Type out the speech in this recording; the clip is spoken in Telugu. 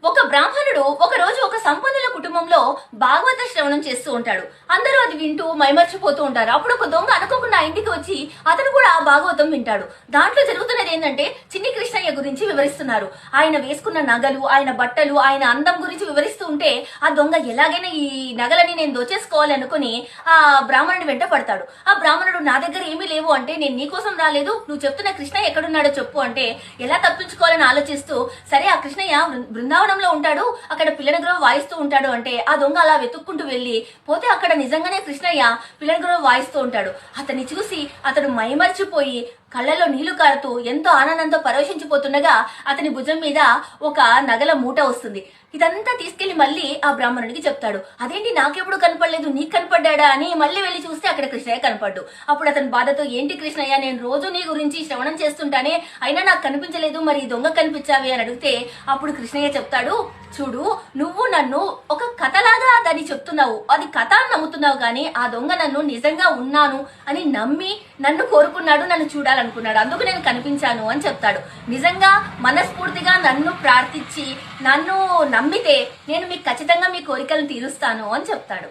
ఒక బ్రాహ్మణుడు ఒక రోజు ఒక సంపన్నుల కుటుంబంలో భాగవత శ్రవణం చేస్తూ ఉంటాడు. అందరూ అది వింటూ మైమర్చిపోతూ ఉంటారు. అప్పుడు ఒక దొంగ అనుకోకుండా ఇంటికి వచ్చి అతను కూడా ఆ భాగవతం వింటాడు. దాంట్లో జరుగుతున్నది ఏంటంటే చిన్ని కృష్ణయ్య గురించి వివరిస్తున్నారు. ఆయన వేసుకున్న నగలు, ఆయన బట్టలు, ఆయన అందం గురించి వివరిస్తూ ఉంటే ఆ దొంగ ఎలాగైనా ఈ నగలని నేను దోచేసుకోవాలి అనుకుని ఆ బ్రాహ్మణుడి వెంట పడతాడు. ఆ బ్రాహ్మణుడు నా దగ్గర ఏమీ లేవు అంటే, నేను నీకోసం రాలేదు, నువ్వు చెప్తున్న కృష్ణయ్య ఎక్కడున్నాడో చెప్పు అంటే, ఎలా తప్పించుకోవాలని ఆలోచిస్తూ సరే ఆ కృష్ణయ్య బృందావనంలో ఉంటాడు, అక్కడ పిల్లనగ్రహం వాయిస్తూ ఉంటాడు అంటే ఆ దొంగ అలా వెతుక్కుంటూ వెళ్ళి పోతే అక్కడ నిజంగానే కృష్ణయ్య పిల్లనగ్రహం వాయిస్తూ ఉంటాడు. అతన్ని చూసి అతడు మైమర్చిపోయి కళ్ళలో నీళ్లు కారుతూ ఎంతో ఆనందంతో పరవశించిపోతుండగా అతని భుజం మీద ఒక నగల మూట వస్తుంది. ఇదంతా తీసుకెళ్లి మళ్ళీ ఆ బ్రాహ్మణుడికి చెప్తాడు. అదేంటి నాకెప్పుడు కనపడలేదు, నీకు కనపడ్డా అని మళ్ళీ వెళ్ళి చూస్తే అక్కడ కృష్ణయ్య కనపడ్డు. అప్పుడు అతని బాధతో, ఏంటి కృష్ణయ్య, నేను రోజు నీ గురించి శ్రవణం చేస్తుంటానే, అయినా నాకు కనిపించలేదు, మరి దొంగ కనిపించావి అని అడిగితే అప్పుడు కృష్ణయ్య చెప్తాడు, చూడు నువ్వు నన్ను ఒక కథలాగా దాన్ని చెప్తున్నావు, అది కథ అని నమ్ముతున్నావు, కానీ ఆ దొంగ నన్ను నిజంగా ఉన్నాను అని నమ్మి నన్ను కోరుకున్నాడు, నన్ను చూడాలనుకున్నాడు, అందుకు నేను కనిపించాను అని చెప్తాడు. నిజంగా మనస్ఫూర్తిగా నన్ను ప్రార్థించి నన్ను నమ్మితే నేను మీకు ఖచ్చితంగా మీ కోరికలను తీరుస్తాను అని చెప్తాడు.